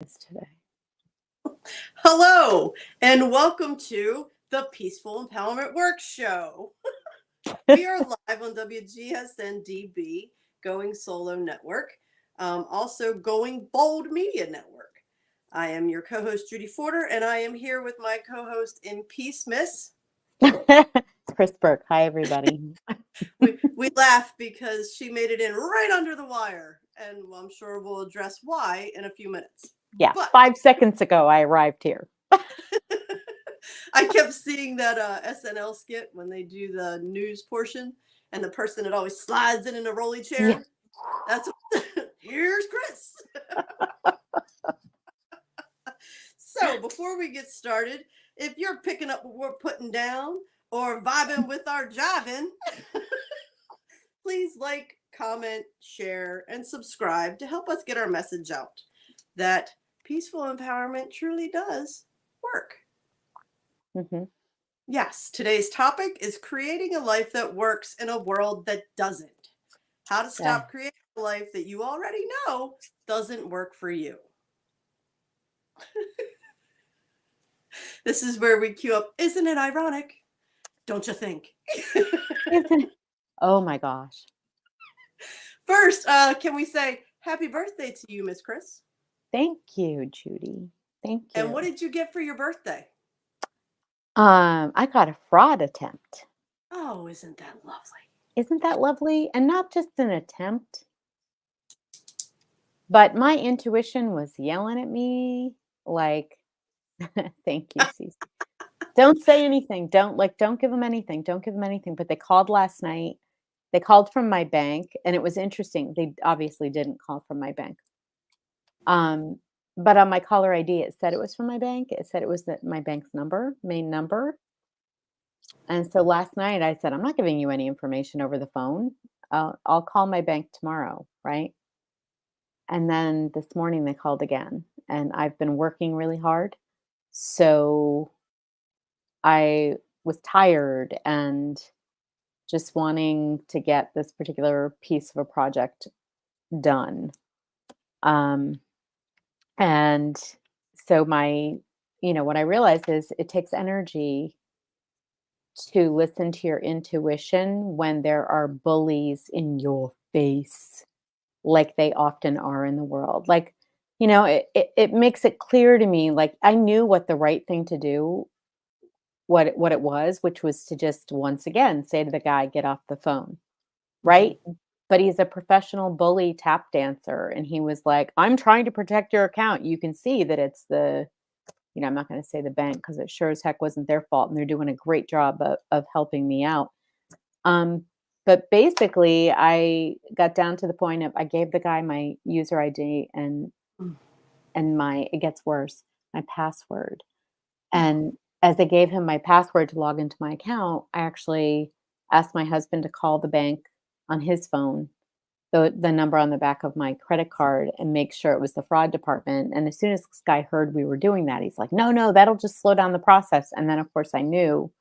Today. Hello, and welcome to the Peaceful Empowerment Work Show. We are live on WGSN-DB, Going Solo Network, also Going Bold Media Network. I am your co-host, Judy Forder, and I am here with my co-host in Peace, Miss. Kris Burke. Hi, everybody. We laugh because she made it in right under the wire, and I'm sure we'll address why in a few minutes. Yeah, But 5 seconds ago, I arrived here. I kept seeing that SNL skit when they do the news portion, and the person that always slides in a rolly chair. Yeah. That's here's Kris. So before we get started, if you're picking up what we're putting down or vibing with our jiving, please like, comment, share, and subscribe to help us get our message out that peaceful empowerment truly does work. Mm-hmm. Yes, today's topic is creating a life that works in a world that doesn't. How to stop creating a life that you already know doesn't work for you. This is where we cue up, isn't it ironic? Don't you think? Oh my gosh. First, can we say happy birthday to you, Miss Kris? Thank you, Judy. Thank you. And what did you get for your birthday? I got a fraud attempt. Oh, isn't that lovely? Isn't that lovely? And not just an attempt, but my intuition was yelling at me like, thank you, Cece. Don't say anything. Don't give them anything. Don't give them anything. But they called last night. They called from my bank, and it was interesting. They obviously didn't call from my bank. But on my caller ID, it said it was from my bank. It said it was my bank's main number. And so last night I said, I'm not giving you any information over the phone. I'll call my bank tomorrow, right? And then this morning they called again, and I've been working really hard. So I was tired and just wanting to get this particular piece of a project done. And so what I realized is it takes energy to listen to your intuition when there are bullies in your face, like they often are in the world. Like, it makes it clear to me, like I knew what the right thing to do, what it was, which was to just once again say to the guy, get off the phone. Right? But he's a professional bully tap dancer. And he was like, I'm trying to protect your account. You can see that it's I'm not going to say the bank because it sure as heck wasn't their fault. And they're doing a great job of helping me out. But basically, I got down to the point of I gave the guy my user ID and it gets worse, my password. And as I gave him my password to log into my account, I actually asked my husband to call the bank on his phone, the number on the back of my credit card, and make sure it was the fraud department. And as soon as this guy heard we were doing that, he's like, no, that'll just slow down the process. And then of course I knew,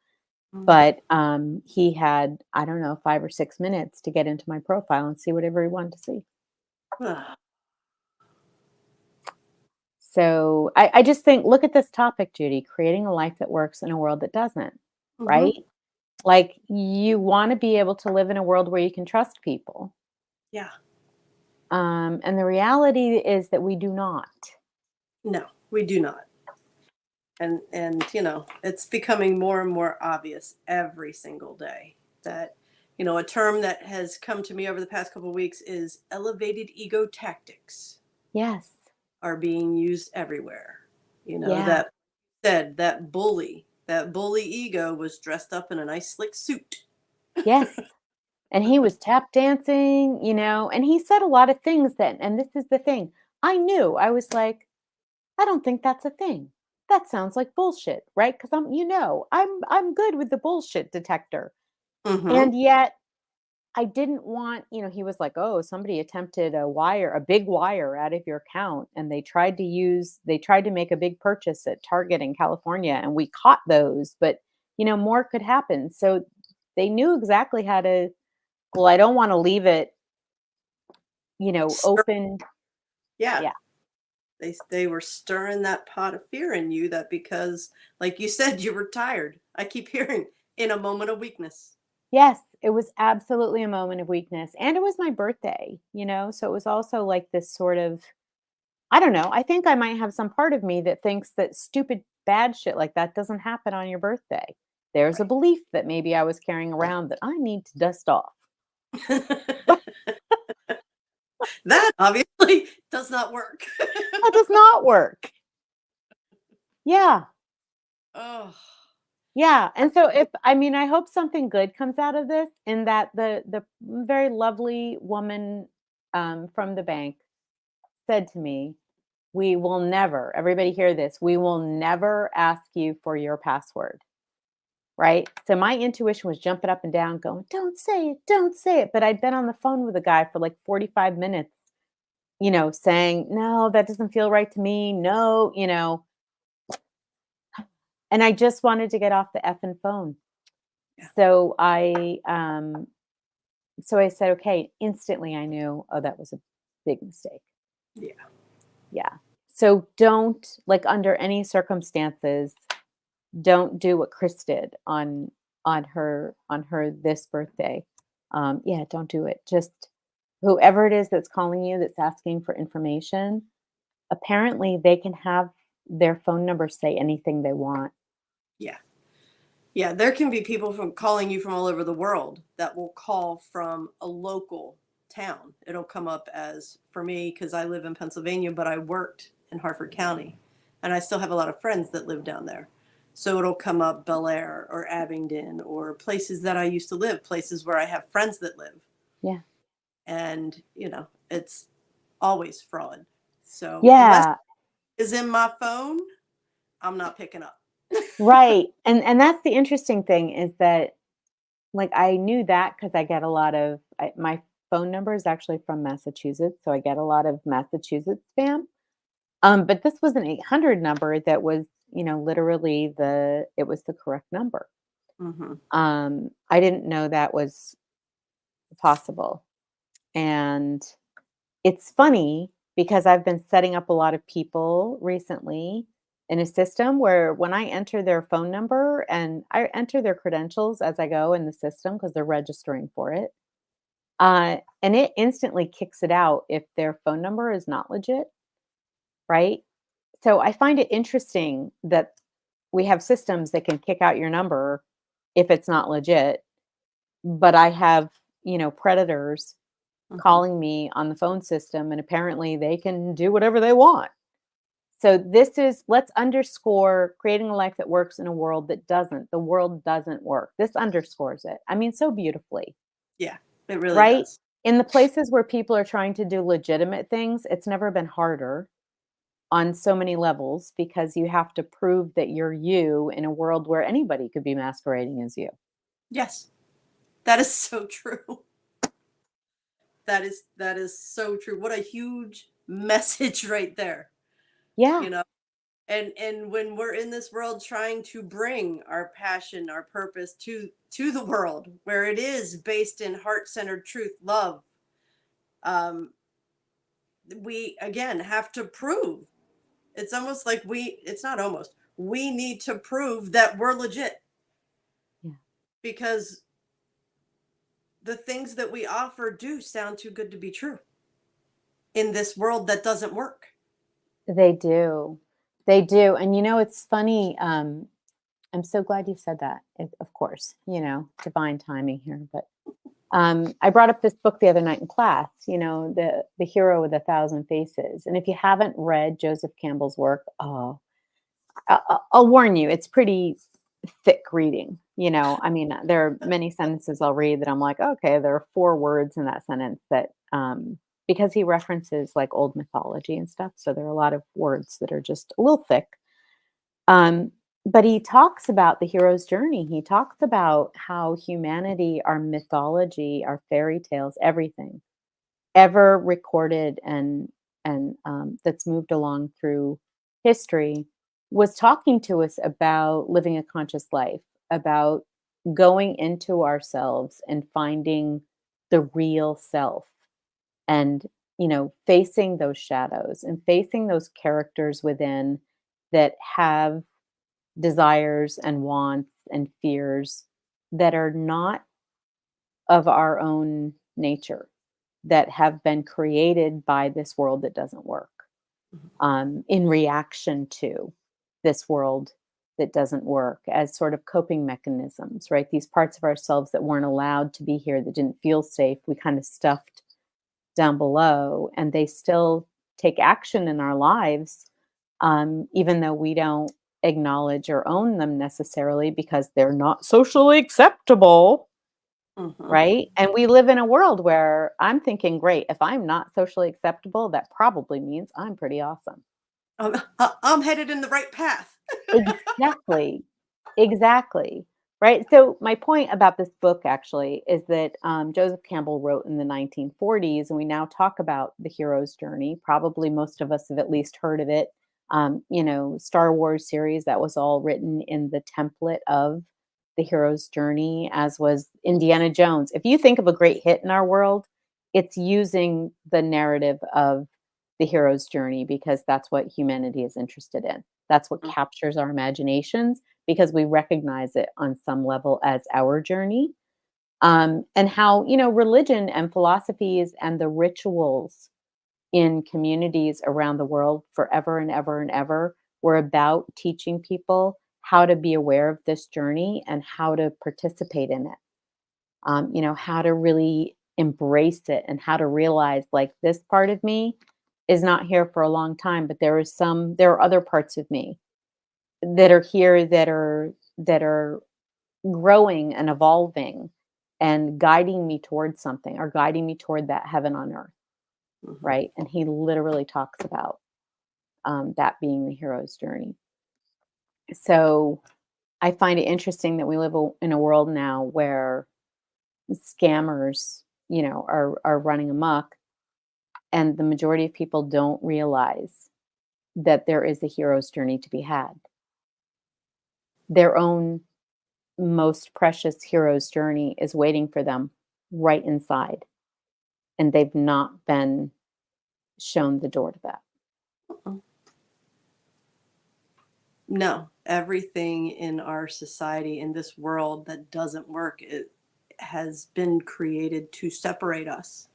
but he had, I don't know, 5 or 6 minutes to get into my profile and see whatever he wanted to see. So I just think, look at this topic, Judy, creating a life that works in a world that doesn't, right? Like you want to be able to live in a world where you can trust people. Yeah. And the reality is that we do not. No, we do not. And it's becoming more and more obvious every single day that, a term that has come to me over the past couple of weeks is elevated ego tactics. Yes. Are being used everywhere. Yeah. That bully ego was dressed up in a nice slick suit. Yes. And he was tap dancing, and he said a lot of things then. And this is the thing. I knew. I was like, I don't think that's a thing. That sounds like bullshit, right? Because I'm good with the bullshit detector. And yet I didn't want, he was like, oh, somebody attempted a big wire out of your account. And they tried to make a big purchase at Target in California. And we caught those, but more could happen. So they knew exactly how to, well, I don't want to leave it, open. Yeah. They were stirring that pot of fear in you that because, like you said, you were tired. I keep hearing in a moment of weakness. Yes, it was absolutely a moment of weakness, and it was my birthday, so it was also like this sort of I don't know, I think I might have some part of me that thinks that stupid bad shit like that doesn't happen on your birthday. There's a Right. belief that maybe I was carrying around that I need to dust off. That obviously does not work. That does not work. Yeah. Oh, Yeah, and so I hope something good comes out of this in that the very lovely woman, from the bank said to me, "We will never" everybody hear this, "We will never ask you for your password." Right? So my intuition was jumping up and down going, don't say it." But I'd been on the phone with a guy for like 45 minutes, saying, "No, that doesn't feel right to me. No," and I just wanted to get off the effing phone. yeah. So I said, "Okay." Instantly I knew, oh, that was a big mistake. Yeah. Yeah. So don't, like, under any circumstances, don't do what Kris did on her this birthday. Yeah, don't do it. Just whoever it is that's calling you that's asking for information, apparently they can have their phone number say anything they want. Yeah. Yeah, there can be people from calling you from all over the world that will call from a local town. It'll come up as for me because I live in Pennsylvania, but I worked in Harford County, and I still have a lot of friends that live down there. So it'll come up Bel Air or Abingdon or places that I used to live, places where I have friends that live, Yeah. and it's always fraud. So unless Yeah. it is in my phone, I'm not picking up. Right. And that's the interesting thing is that, like, I knew that because I get a lot of my phone number is actually from Massachusetts, so I get a lot of Massachusetts spam. But this was an 800 number that was, literally it was the correct number. Hmm. I didn't know that was possible. And it's funny because I've been setting up a lot of people recently in a system where when I enter their phone number and I enter their credentials as I go in the system because they're registering for it, and it instantly kicks it out if their phone number is not legit, right? So I find it interesting that we have systems that can kick out your number if it's not legit, but I have, predators Hmm. calling me on the phone system and apparently they can do whatever they want. So this is let's underscore creating a life that works in a world that doesn't. The world doesn't work. This underscores it. I mean, so beautifully, Yeah, it really right? does. In the places where people are trying to do legitimate things, it's never been harder on so many levels because you have to prove that you're you in a world where anybody could be masquerading as you. Yes, that is so true. That is so true. What a huge message right there. Yeah. You know, and when we're in this world trying to bring our passion, our purpose to the world where it is based in heart-centered truth, love, um we again have to prove. It's almost like it's not almost. We need to prove that we're legit Yeah. because the things that we offer do sound too good to be true in this world that doesn't work. They do. They do. And it's funny. I'm so glad you said that. Of course, divine timing here. But I brought up this book the other night in class. The Hero with a Thousand Faces. And if you haven't read Joseph Campbell's work, oh, I'll warn you, it's pretty thick reading. There are many sentences I'll read that I'm like, okay, there are four words in that sentence that because he references like old mythology and stuff, so there are a lot of words that are just a little thick. Um, but he talks about the hero's journey. He talks about how humanity, our mythology, our fairy tales, everything ever recorded and that's moved along through history was talking to us about living a conscious life, about going into ourselves and finding the real self and facing those shadows and facing those characters within that have desires and wants and fears that are not of our own nature, that have been created by this world that doesn't work, Mhm. in reaction to this world that doesn't work as sort of coping mechanisms, right? These parts of ourselves that weren't allowed to be here, that didn't feel safe, we kind of stuffed down below, and they still take action in our lives, even though we don't acknowledge or own them necessarily because they're not socially acceptable, Mhm. right? And we live in a world where I'm thinking, great, if I'm not socially acceptable, that probably means I'm pretty awesome. I'm headed in the right path. Exactly. Exactly. Right. So my point about this book actually is that Joseph Campbell wrote in the 1940s, and we now talk about the hero's journey. Probably most of us have at least heard of it. Star Wars series that was all written in the template of the hero's journey, as was Indiana Jones. If you think of a great hit in our world, it's using the narrative of the hero's journey because that's what humanity is interested in. That's what Mm. captures our imaginations because we recognize it on some level as our journey. And how, religion and philosophies and the rituals in communities around the world forever and ever and ever were about teaching people how to be aware of this journey and how to participate in it. How to really embrace it and how to realize like this part of me is not here for a long time, but there are other parts of me that are here that are growing and evolving and guiding me towards something or guiding me toward that heaven on earth, Mhm. right? And he literally talks about that being the hero's journey. So I find it interesting that we live in a world now where scammers, are running amok, and the majority of people don't realize that there is a hero's journey to be had. Their own most precious hero's journey is waiting for them right inside, and they've not been shown the door to that. Mm. No, everything in our society, in this world that doesn't work, it has been created to separate us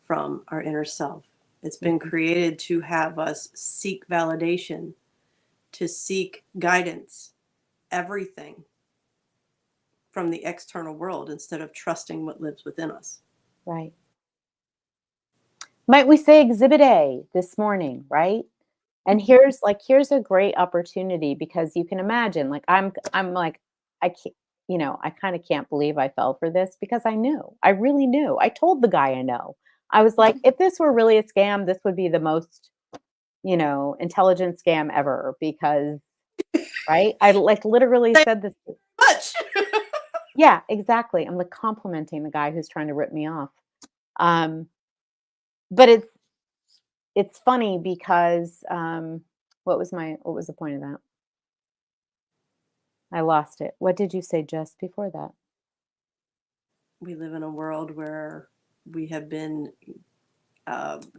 from our inner self. It's been Mhm. created to have us seek validation, to seek guidance, everything from the external world instead of trusting what lives within us. Right. Might we say exhibit A this morning, right? And Mhm. here's a great opportunity because you can imagine, like, I'm like, I can't, I kind of can't believe I fell for this because I knew. I really knew. I told the guy I know. I was like, Mhm. if this were really a scam, this would be the most, intelligent scam ever because, right? I like literally Thank said this. you much. Yeah, exactly. I'm like complimenting the guy who's trying to rip me off. Um, but it's funny because what was the point of that? I lost it. What did you say just before that? We live in a world where we have been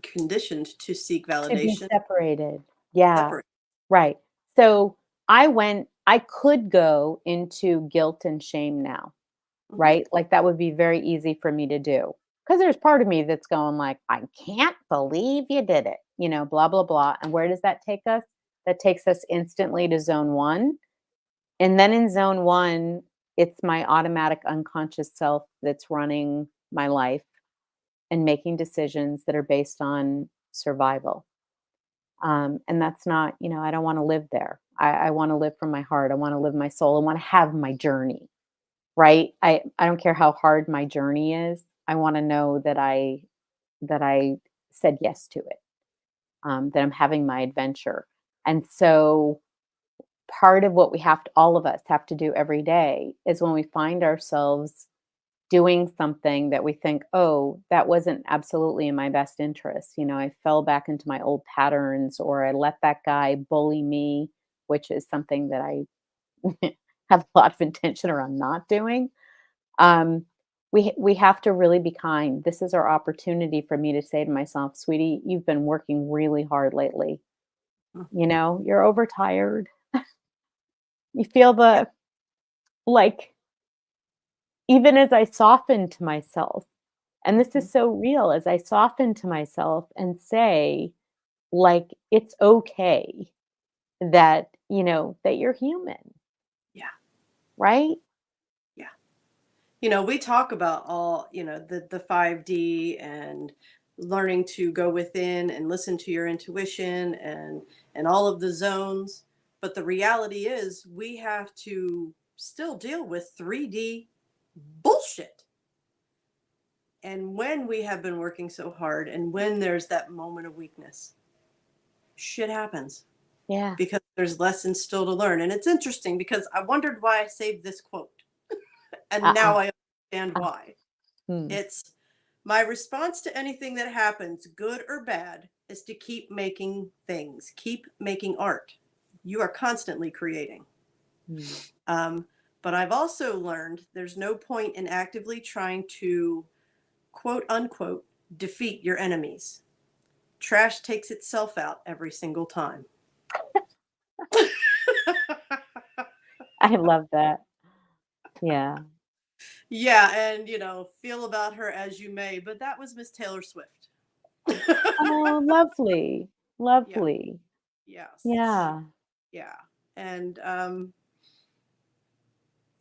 conditioned to seek To be validation, separated. Yeah, separate. right. So I could go into guilt and shame now, Mhm. right? Like that would be very easy for me to do. Because there's part of me that's going like, I can't believe you did it, blah, blah, blah. And where does that take us? That takes us instantly to zone one. And then in zone one, it's my automatic unconscious self that's running my life and making decisions that are based on survival. And that's not, I don't want to live there. I want to live from my heart. I want to live my soul. I want to have my journey, right? I don't care how hard my journey is. I want to know that I said yes to it, that I'm having my adventure. And so part of what all of us have to do every day is when we find ourselves doing something that we think, "Oh, that wasn't absolutely in my best interest." I fell back into my old patterns or I let that guy bully me, which is something that I have a lot of intention around not doing. Um, we have to really be kind. This is our opportunity for me to say to myself, "Sweetie, you've been working really hard lately. Mm. You're overtired. You feel Yeah. like even as I soften to myself, and this Mhm. is so real, as I soften to myself and say, like, it's okay that, that you're human, Yeah. right? Yeah. We talk about all, the 5D and learning to go within and listen to your intuition and all of the zones. But the reality is we have to still deal with 3D bullshit. And when we have been working so hard and when there's that moment of weakness, shit happens Yeah. because there's lessons still to learn. And it's interesting because I wondered why I saved this quote. And Uh-uh. now I understand Uh, why. hmm. It's my response to anything that happens, good or bad, is to keep making things, keep making art. You are constantly creating. Hmm. Um, but I've also learned there's no point in actively trying to quote unquote defeat your enemies. Trash takes itself out every single time. I love that. Yeah. Yeah, and feel about her as you may, but that was Miss Taylor Swift. Oh, lovely. Yeah, Lovely. yes. Yeah. Yeah. And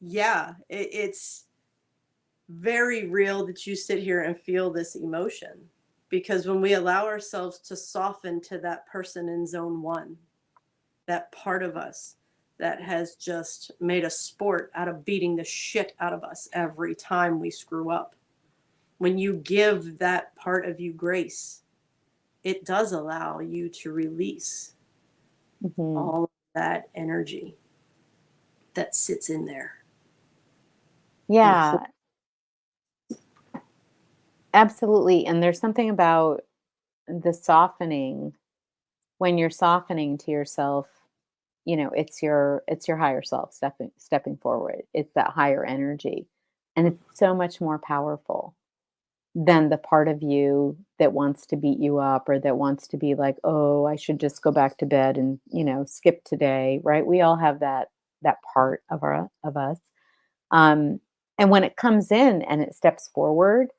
yeah, it's very real that you sit here and feel this emotion because when we allow ourselves to soften to that person in zone 1, that part of us that has just made a sport out of beating the shit out of us every time we screw up. When you give that part of you grace, it does allow you to release Mhm. all of that energy that sits in there and hold. Yeah, absolutely, and there's something about the softening when you're softening to yourself, it's your higher self stepping forward. It's that higher energy, and it's so much more powerful than the part of you that wants to beat you up or that wants to be like, "Oh, I should just go back to bed and, skip today," right? We all have that part of us. Um, and when it comes in and it steps forward,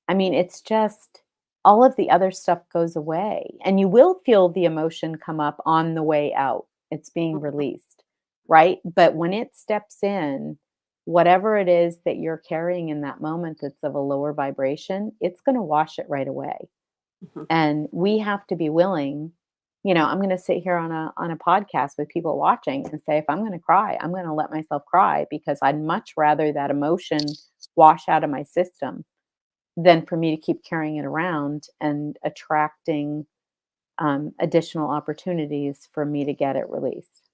I mean, it's just all of the other stuff goes away, and you will feel the emotion come up on the way out. It's being released, right? But when it steps in, whatever it is that you're carrying in that moment that's of a lower vibration, it's going to wash it right away. Mhm. And we have to be willing. I'm going to sit here on a podcast with people watching and say, if I'm going to cry, I'm going to let myself cry because I'd much rather that emotion wash out of my system than for me to keep carrying it around and attracting additional opportunities for me to get it released.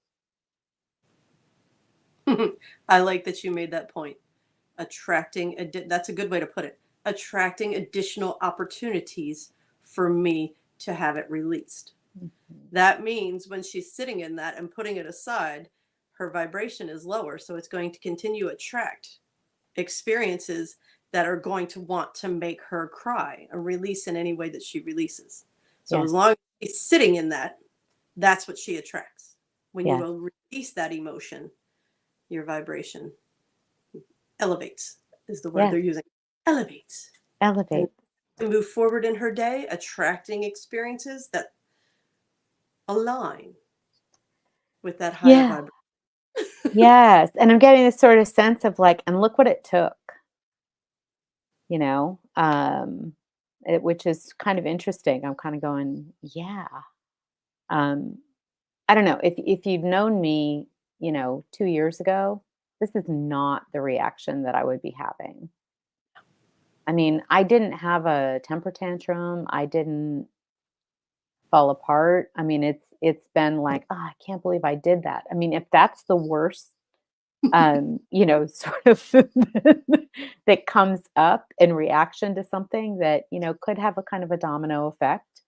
I like that you made that point. That's a good way to put it. Attracting additional opportunities for me to have it released. Mhm. That means when she's sitting in that and putting it aside, her vibration is lower. So it's going to continue to attract experiences that are going to want to make her cry or release in any way that she releases. So as Yes, long as she's sitting in that, that's what she attracts. When you yes, will release that emotion, your vibration elevates, is the word yes. they're using. Elevates. And Elevate. to move forward in her day, attracting experiences that align with that higher Yeah. vibration. Yes. And I'm getting this sort of sense of like, and look what it took, you know, which is kind of interesting. I'm kind of going, yeah. Um, I don't know if you've known me, 2 years ago, this is not the reaction that I would be having. I mean, I didn't have a temper tantrum. I didn't fall apart. I mean, it's been like, "Oh, I can't believe I did that." I mean, if that's the worst, sort of that comes up in reaction to something that, could have a kind of a domino effect,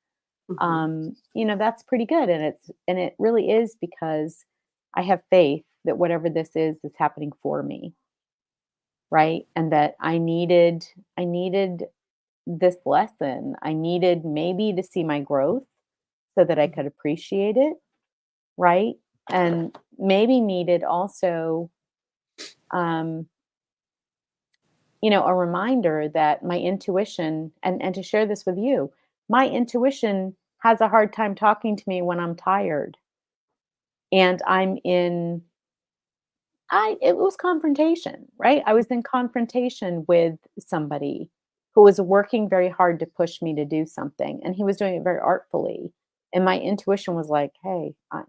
Mhm. that's pretty good. And it really is because I have faith that whatever this is happening for me. right? And that I needed this lesson. I needed maybe to see my growth so that I Mhm. could appreciate it, right? And maybe needed also um a reminder that my intuition, and to share this with you, my intuition has a hard time talking to me when I'm tired and I'm in I it was confrontation, right? I was in confrontation with somebody who was working very hard to push me to do something, and he was doing it very artfully. And my intuition was like, "Hey, I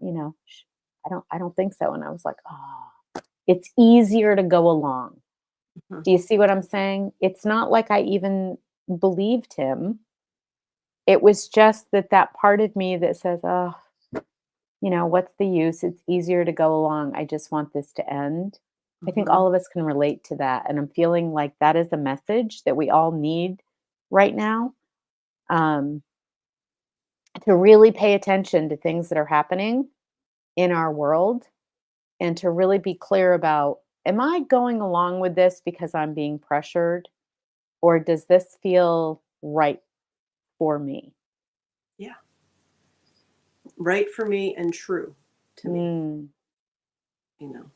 don't think so." And I was like, "Oh, it's easier to go along." Mhm. Do you see what I'm saying? It's not like I even believed him. It was just that part of me that says, "Oh, what's the use? It's easier to go along. I just want this to end." I think Mhm. all of us can relate to that, and I'm feeling like that is a message that we all need right now, um, to really pay attention to things that are happening in our world and to really be clear about, am I going along with this because I'm being pressured, or does this feel right for me? Yeah. Right for me and true to me. Mm,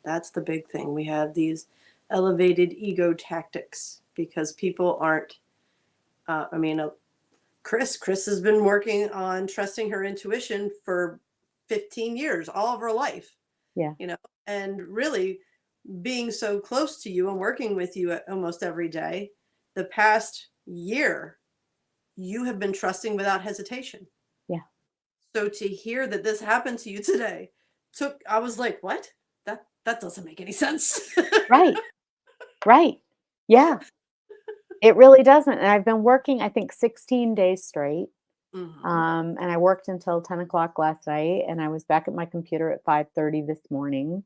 That's the big thing. We have these elevated ego tactics because people aren't, I mean, Kris has been working on trusting her intuition for 15 years, all of her life, yeah, you know, and really being so close to you and working with you almost every day. The past year, you have been trusting without hesitation. yeah. So to hear that this happened to you today I was like, what? That doesn't make any sense. Right, right. Yeah, it really doesn't, and I've been working, I think, 16 days straight, Hmm. and I worked until 10 o'clock last night, and I was back at my computer at 5:30 this morning,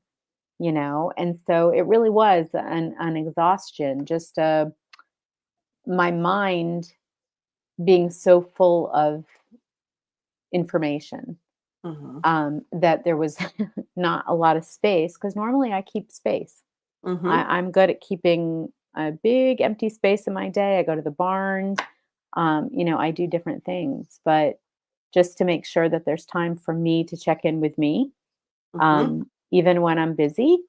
and so it really was an exhaustion, just, my mind being so full of information, Hmm. that there was not a lot of space, because normally I keep space. Hmm. I'm good at keeping a big empty space in my day. I go to the barn, I do different things, but just to make sure that there's time for me to check in with me, Hmm. even when I'm busy.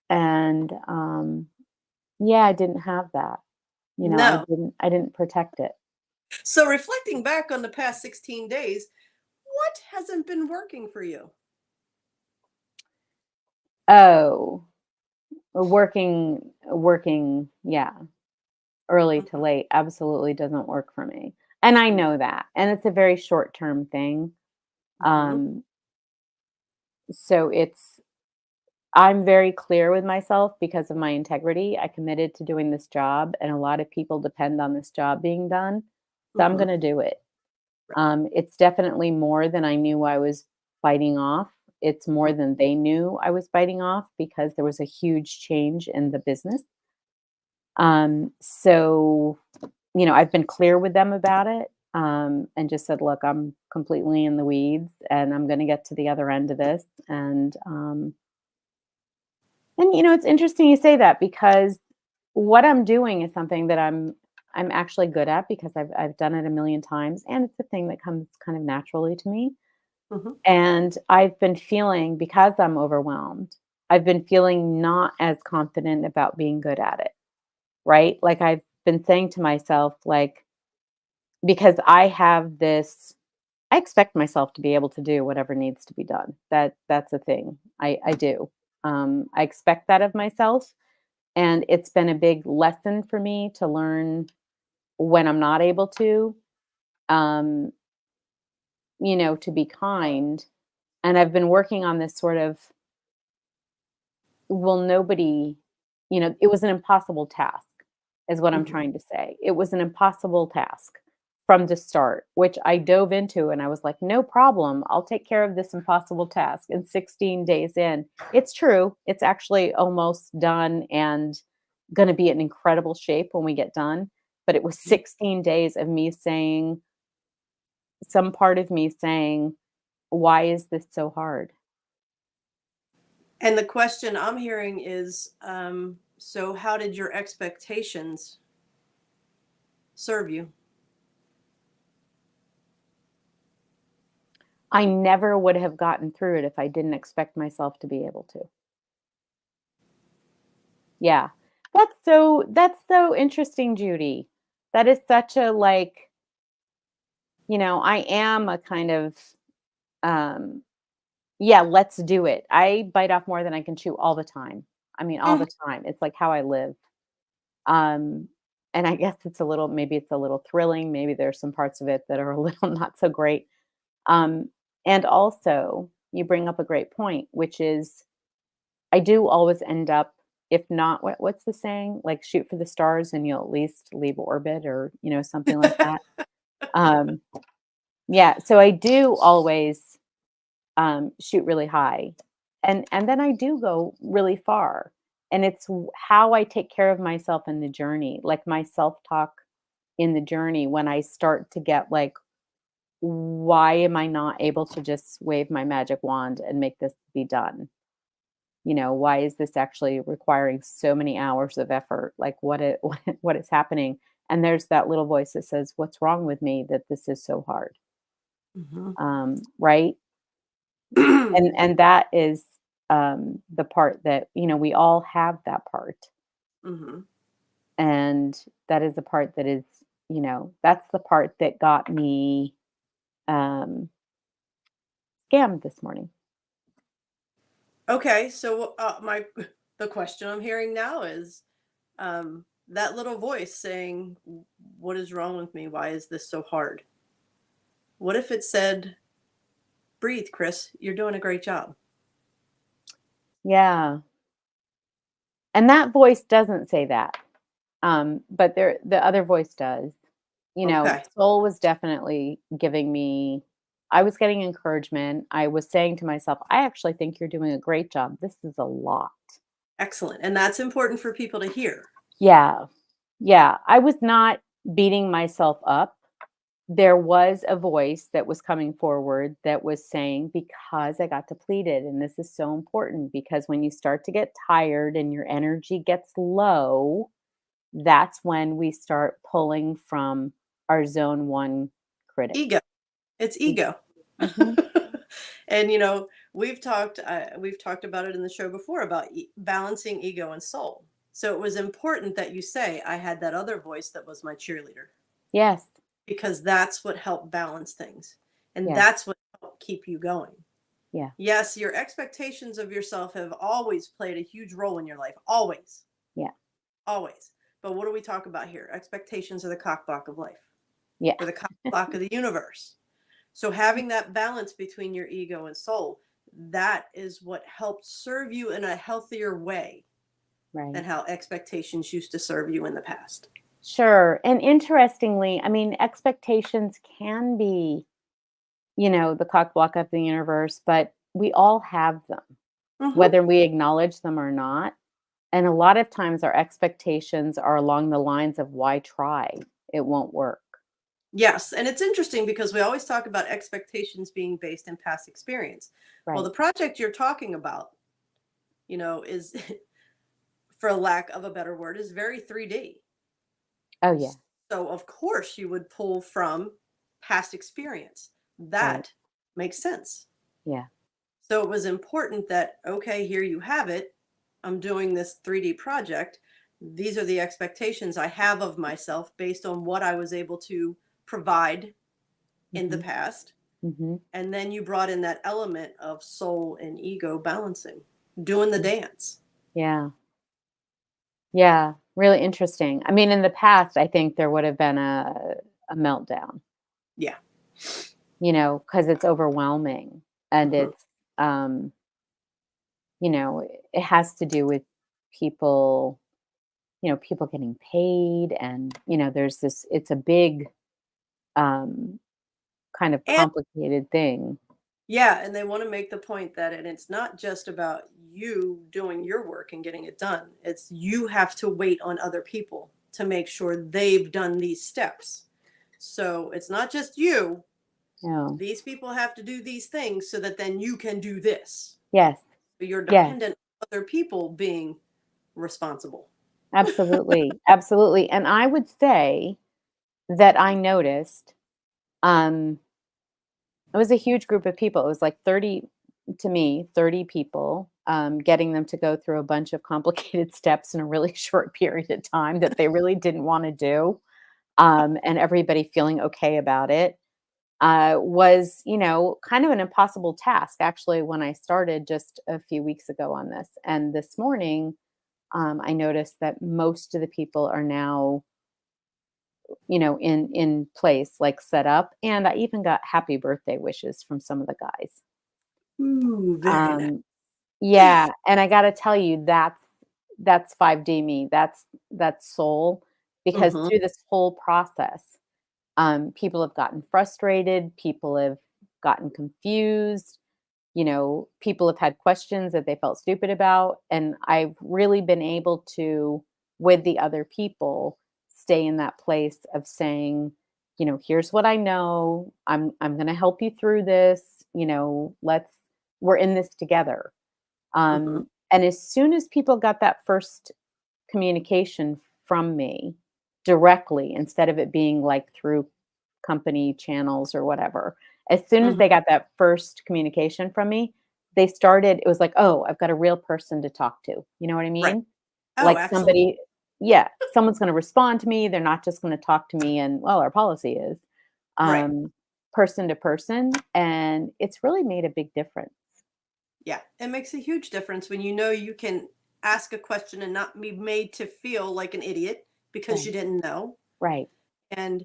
And yeah, I didn't have that. I No. didn't protect it. So reflecting back on the past 16 days, what hasn't been working for you? Oh, working, yeah, early to Mhm. late absolutely doesn't work for me. And I know that. And it's a very short term thing. Mhm. Um, so I'm very clear with myself because of my integrity. I committed to doing this job, and a lot of people depend on this job being done. So I'm Mhm. going to do it. It's definitely more than I knew I was biting off. It's more Right. than they knew I was biting off because there was a huge change in the business. So, I've been clear with them about it, and just said, look, I'm completely in the weeds and I'm going to get to the other end of this. And it's interesting you say that because what I'm doing is something that I'm actually good at because I've done it a million times and it's a thing that comes kind of naturally to me. Mhm. And I've been feeling, because I'm overwhelmed, I've been feeling not as confident about being good at it, right? Like I've been saying to myself, like, because I expect myself to be able to do whatever needs to be done. That's a thing. I do. I expect that of myself. And it's been a big lesson for me to learn when I'm not able to, um, to be kind. And I've been working on this sort of, well, nobody, it was an impossible task, is what I'm Mhm. trying to say. It was an impossible task from the start, which I dove into and I was like, no problem. I'll take care of this impossible task. And 16 days in, it's true. It's actually almost done and going to be in incredible shape when we get done. But it was Mhm. 16 days of me saying, some part of me saying, why is this so hard? And the question I'm hearing is, So how did your expectations serve you? I never would have gotten through it if I didn't expect myself to be able to. Yeah. That's so interesting, Judy. That is such a like, I am a kind of um yeah, let's do it. I bite off more than I can chew all the time. I mean, all Mhm. the time. It's like how I live. Um and I guess maybe it's a little thrilling, maybe there's some parts of it that are a little not so great. Um and also, you bring up a great point, which is I do always end up, if not, what's the saying? Like shoot for the stars and you'll at least leave orbit, or, something like that. Um, yeah, so I do always shoot really high. And then I do go really far. And it's how I take care of myself in the journey, like my self-talk in the journey when I start to get like, why am I not able to just wave my magic wand and make this be done? Why is this actually requiring so many hours of effort? Like what is happening? And there's that little voice that says, what's wrong with me that this is so hard? Mhm. Right. And that is the part that, we all have that part. Mhm. And that is the part that is, that's the part that got me um scammed this morning. Okay, so my the question I'm hearing now is that little voice saying, "What is wrong with me? Why is this so hard?" What if it said, "Breathe, Kris. You're doing a great job." Yeah. And that voice doesn't say that. But the other voice does. Okay, Soul was definitely giving me I was getting encouragement. I was saying to myself, I actually think you're doing a great job. This is a lot. excellent, and that's important for people to hear. Yeah. Yeah. I was not beating myself up. There was a voice that was coming forward that was saying, because I got depleted, and this is so important because when you start to get tired and your energy gets low, that's when we start pulling from our zone one critic. Ego. It's ego. Mhm. And we've talked about it in the show before about balancing ego and soul. So it was important that you say I had that other voice that was my cheerleader, Yes. because that's what helped balance things, and Yes. that's what helped keep you going. Yeah. Yes, your expectations of yourself have always played a huge role in your life, always, Yeah. always. But what do we talk about here? Expectations are the cockblock of life, Yeah. or the cockblock of the universe. So having that balance between your ego and soul, that is what helped serve you in a healthier way than Right. how expectations used to serve you in the past. Sure. And interestingly, I mean, expectations can be, the cock block of the universe, but we all have them, Hmm. whether we acknowledge them or not. And a lot of times our expectations are along the lines of why try? It won't work. Yes, and it's interesting because we always talk about expectations being based in past experience. Well, the Right. project you're talking about, is, for lack of a better word, is very 3D. Oh yeah. So, of course, you would pull from past experience. Right. That makes sense. Yeah. So, it was important that, okay, here you have it. I'm doing this 3D project. These are the expectations I have of myself based on what I was able to provide in the Hmm. past. Hmm. And then you brought in that element of soul and ego balancing, doing the dance. Yeah. Yeah, really interesting. I mean, in the past, I think there would have been a meltdown, Yeah. because it's overwhelming and Hmm. um, it has to do with people, people getting paid and, there's it's a big, um, kind of And complicated thing. yeah, and they want to make the point that, and it's not just about you doing your work and getting it done. It's you have to wait on other people to make sure they've done these steps. So it's not just you. Yeah. These people have to do these things so that then you can do this. Yes. But you're Yes. dependent on other people being responsible. Absolutely, absolutely, and I would say that I noticed, um, it was a huge group of people. It was like 30 to me, 30 people, getting them to go through a bunch of complicated steps in a really short period of time that they really didn't wanna do, and everybody feeling okay about it, was, kind of an impossible task, actually, when I started just a few weeks ago on this, and this morning, I noticed that most of the people are now, in place, like, set up, and I even got happy birthday wishes from some of the guys. Ooh, very nice. Um, yeah, and I gotta tell you, that's 5D me, that's soul, because Mhm, through this whole process, people have gotten frustrated, people have gotten confused, people have had questions that they felt stupid about, and I've really been able to, with the other people, stay in that place of saying, here's what I know. I'm going to help you through this. Let's we're in this together. mhm, And as soon as people got that first communication from me directly, instead of it being like through company channels or whatever. As soon as mhm. they got that first communication from me, they started it was like, "Oh, I've got a real person to talk to." You know what I Right. mean? Oh, Like absolutely. somebody yeah, someone's gonna respond to me, they're not just gonna talk to me and, "Well, our policy is," Right. um, person to person, and it's really made a big difference. Yeah. It makes a huge difference when you know you can ask a question and not be made to feel like an idiot because you Right, didn't know. right. And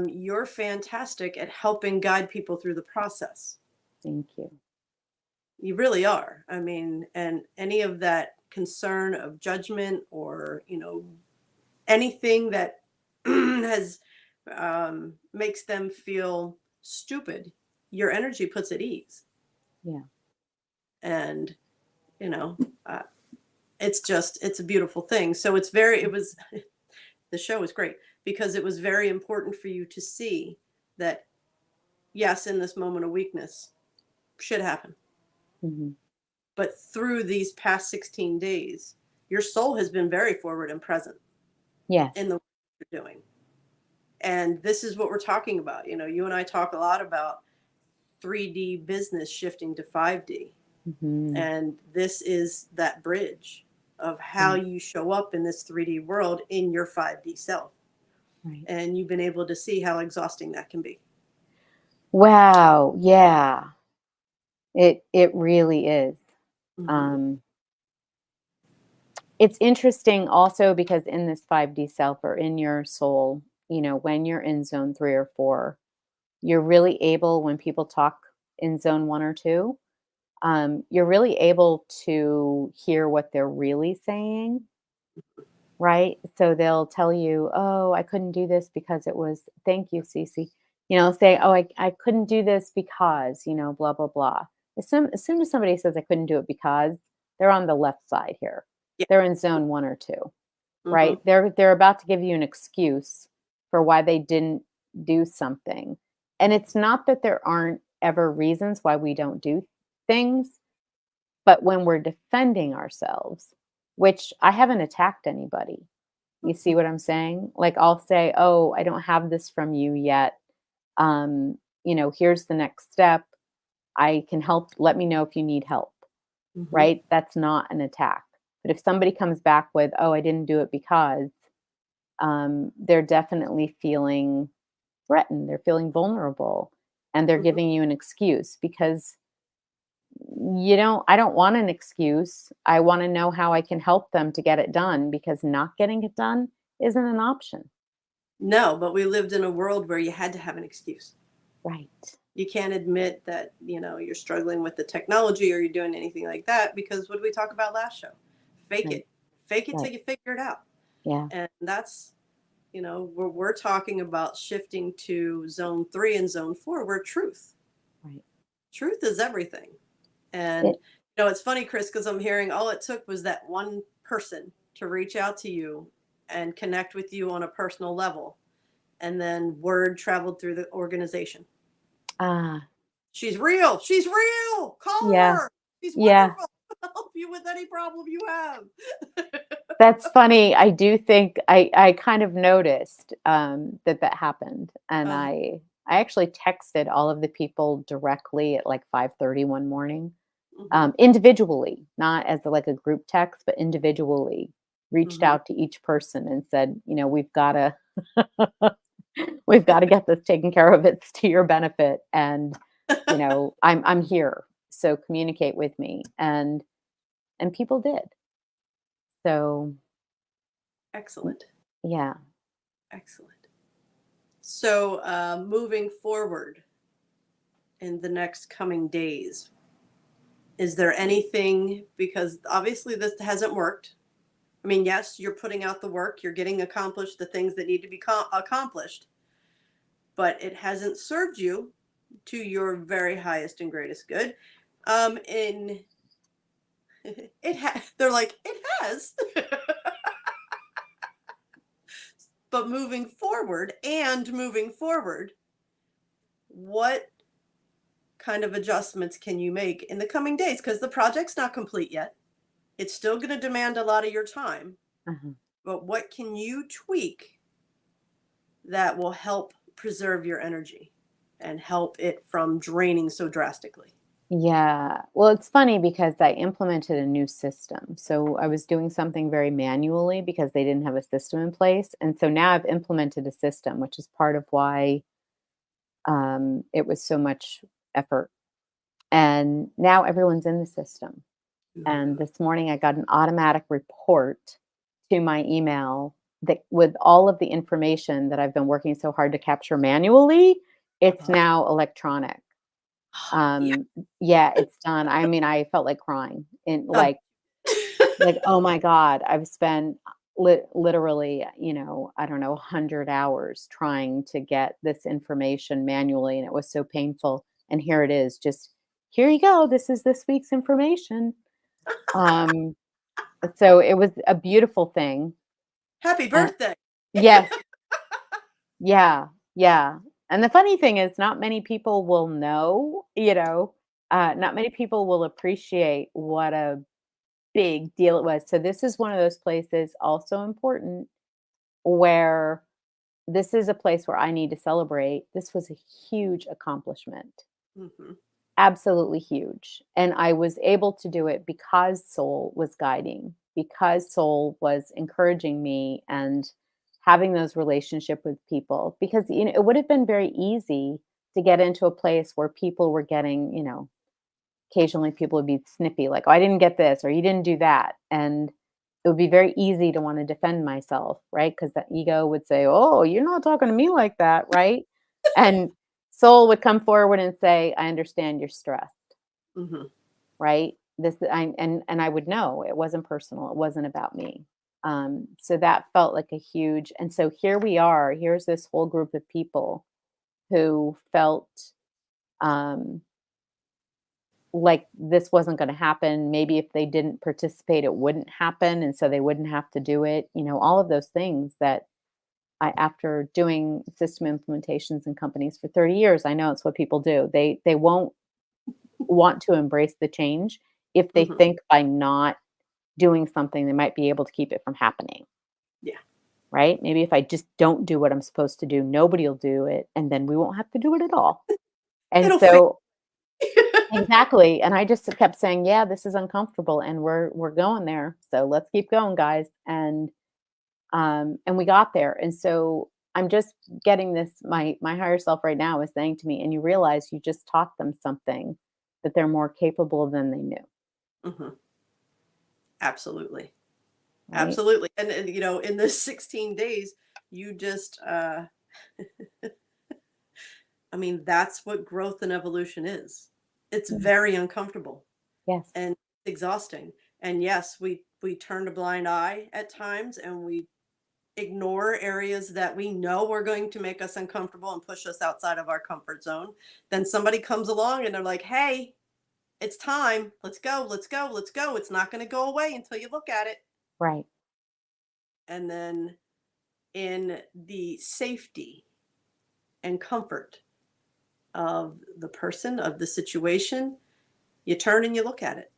you're fantastic at helping guide people through the process. Thank you. You really are. I mean, and any of that concern of judgment or, anything that has makes them feel stupid, your energy puts at ease. Yeah. And, you know, uh, it's a beautiful thing. So it's very, it was, the show was great because it was very important for you to see that, yes, in this moment of weakness, shit happened. Mhm. But through these past 16 days, your soul has been very forward and present in Yes. the work you're doing. And this is what we're talking about. You and I talk a lot about 3D business shifting to 5D. Mhm. And this is that bridge of how Right, you show up in this 3D world in your 5D self. right. And you've been able to see how exhausting that can be. Wow, yeah. It really is. Hmm. Um It's interesting also because in this 5D self or in your soul, when you're in zone 3 or 4, you're really able when people talk in zone 1 or 2, you're really able to hear what they're really saying, right? So they'll tell you, "Oh, I couldn't do this because it was thank you, Cece." Say, "Oh, I couldn't do this because, blah blah blah." As soon as somebody says I couldn't do it because, they're on the left side here. Yeah. They're in zone 1 or 2. Hmm. Right? They're about to give you an excuse for why they didn't do something. And it's not that there aren't ever reasons why we don't do things, but when we're defending ourselves, which I haven't attacked anybody. You see what I'm saying? Like I'll say, "Oh, I don't have this from you yet. Here's the next step. I can help. Let me know if you need help." Hmm. Right? That's not an attack. But if somebody comes back with, "Oh, I didn't do it because," they're definitely feeling threatened. They're feeling vulnerable, and they're Hmm. giving you an excuse because I don't want an excuse. I want to know how I can help them to get it done because not getting it done isn't an option. No, but we lived in a world where you had to have an excuse. Right. You can't admit that, you're struggling with the technology or you're doing anything like that because what did we talk about last show? Fake Right. it. Fake it till Right. you figure it out. Yeah. And that's, we're talking about shifting to zone 3 and zone 4 where Right. truth is everything. And, It, it's funny, Kris, because I'm hearing all it took was that one person to reach out to you and connect with you on a personal level. And then word traveled through the organization. ah, She's real. She's real. Call yeah. her. She's Yeah. wonderful. I'll help you with any problem you have. That's funny. I do think I kind of noticed, that happened, and Uh, I actually texted all of the people directly at, like, 5:30 one morning, mhm, individually, not as, like, a group text, but individually, reached mhm. out to each person and said, you know, "We've gotta we've gotta get this taken care of. It's to your benefit, and, you know, I'm here, so communicate with me," and people did. So, Excellent. yeah. Excellent. So, moving forward in the next coming days, is there anything, because obviously this hasn't worked. I mean, yes, you're putting out the work, you're getting accomplished the things that need to be accomplished, but it hasn't served you to your very highest and greatest good. In they're like, it has. But moving forward, what kind of adjustments can you make in the coming days? Because the project's not complete yet. It's still going to demand a lot of your time. Uh-huh. But what can you tweak that will help preserve your energy and help it from draining so drastically? Yeah. Well, it's funny because I implemented a new system. So I was doing something very manually because they didn't have a system in place. And so now I've implemented a system, which is part of why it was so much effort. And now everyone's in the system. And Ooh. this morning I got an automatic report to my email that with all of the information that I've been working so hard to capture manually, it's Uh-huh. now electronic. Yeah. Um, yeah, it's done. I mean, I felt like crying and Um, like, oh my God, I've spent literally, you know, I don't know, 100 hours trying to get this information manually, and it was so painful. And here it is, just here you go. This is this week's information. Um, so it was a beautiful thing. Happy And birthday. yes, yeah, yeah. And the funny thing is not many people will know, you know, not many people will appreciate what a big deal it was. So this is one of those places also important where this is a place where I need to celebrate. This was a huge accomplishment. Mhm. Absolutely huge. And I was able to do it because soul was guiding, because soul was encouraging me and having those relationship with people because you know it would have been very easy to get into a place where people were getting, you know, occasionally people would be snippy like, "Oh, I didn't get this or you didn't do that." And it would be very easy to want to defend myself, right? Because the ego would say, "Oh, you're not talking to me like that," right? And soul would come forward and say, "I understand you're stressed." Mhm. Right? This I and I would know it wasn't personal. It wasn't about me. So that felt like a huge and so here we are. Here's this whole group of people who felt um like this wasn't going to happen. Maybe if they didn't participate, it wouldn't happen. And so they wouldn't have to do it. You know, all of those things that after doing system implementations in companies for 30 years, I know it's what people do. They won't want to embrace the change if they Mhm. think by not doing something, they might be able to keep it from happening, Yeah. right? Maybe if I just don't do what I'm supposed to do, nobody will do it, and then we won't have to do it at all. And It'll fade. so exactly, and I just kept saying, "Yeah, this is uncomfortable, and we're going there. So let's keep going, guys." And we got there. And so I'm just getting this. My higher self right now is saying to me, "And you realize you just taught them something that they're more capable than they knew, Mhm. Absolutely. right?" Absolutely. And you know, in this 16 days, you just I mean, that's what growth and evolution is. It's Mm, very uncomfortable yes, and exhausting. And yes, we turn a blind eye at times and we ignore areas that we know are going to make us uncomfortable and push us outside of our comfort zone. Then somebody comes along and they're like, "Hey, it's time. Let's go. Let's go. Let's go. It's not going to go away until you look at it." right. And then in the safety and comfort of the person, of the situation, you turn and you look at it.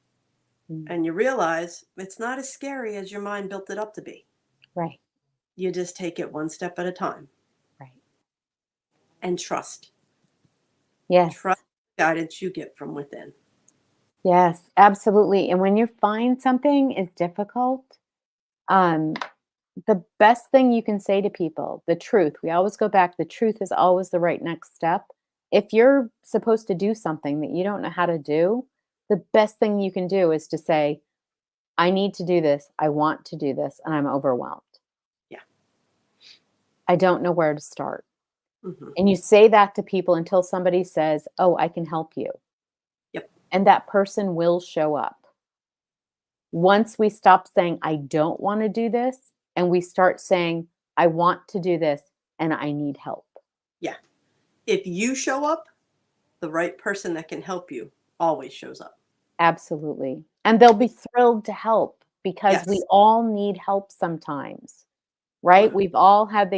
and you realize it's not as scary as your mind built it up to be. Right. You just take it one step at a time Right. and trust. Yes. Trust the guidance you get from within. Yes, absolutely. And when you find something is difficult, um, the best thing you can say to people, the truth, we always go back, the truth is always the right next step. If you're supposed to do something that you don't know how to do, the best thing you can do is to say, I need to do this, I want to do this, and I'm overwhelmed. Yeah. I don't know where to start. Hmm. And you say that to people until somebody says, oh, I can help you. Yep. And that person will show up. Once we stop saying, I don't want to do this, and we start saying, I want to do this and I need help. Yeah. If you show up, the right person that can help you always shows up. Absolutely. And they'll be thrilled to help because we Yes. all need help sometimes, right? 100. We've all had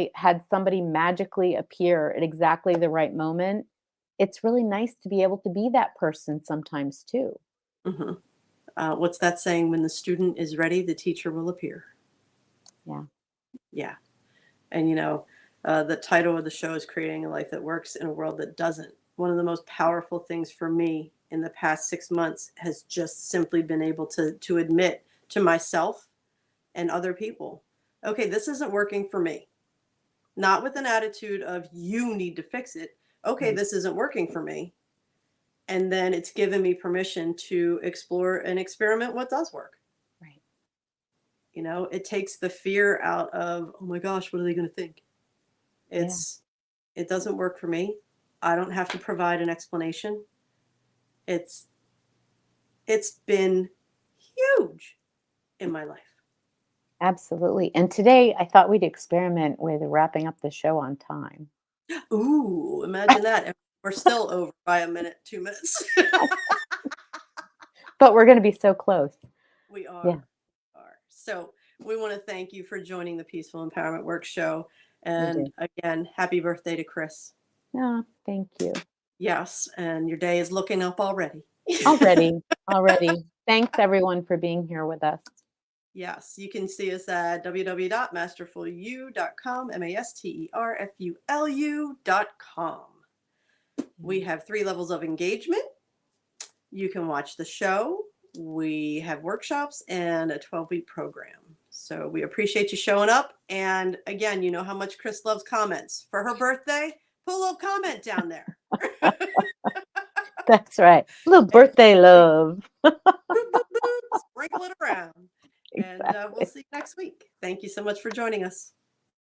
somebody magically appear at exactly the right moment. It's really nice to be able to be that person sometimes too. Hmm. What's that saying? When the student is ready, the teacher will appear. Yeah. Yeah. And the title of the show is Creating a Life That Works in a World That Doesn't. One of the most powerful things for me in the past 6 months has just simply been able to admit to myself and other people, okay, this isn't working for me. Not with an attitude of you need to fix it. Okay, Right. this isn't working for me. And then it's given me permission to explore and experiment what does work. Right. It takes the fear out of, oh my gosh, what are they going to think? Yeah. It doesn't work for me. I don't have to provide an explanation. It's it's been huge in my life. Absolutely. And today I thought we'd experiment with wrapping up the show on time. Ooh, imagine that. And we're still over by a minute, 2 minutes. But we're going to be so close. We Yeah, are. So we want to thank you for joining the Peaceful Empowerment Work Show. we And do. again, happy birthday to Kris. No, thank you. Yes, and your day is looking up already. Already, already. Thanks everyone for being here with us. Yes, you can see us at www.masterfulu.com, masterfulu.com. We have 3 levels of engagement. You can watch the show. We have workshops and a 12-week program. So we appreciate you showing up. And again, you know how much Kris loves comments. For her birthday, put a little comment down there. That's right. Little birthday love. Boop, boop, boop, sprinkle it around. And we'll Exactly. see you next week. Thank you so much for joining us.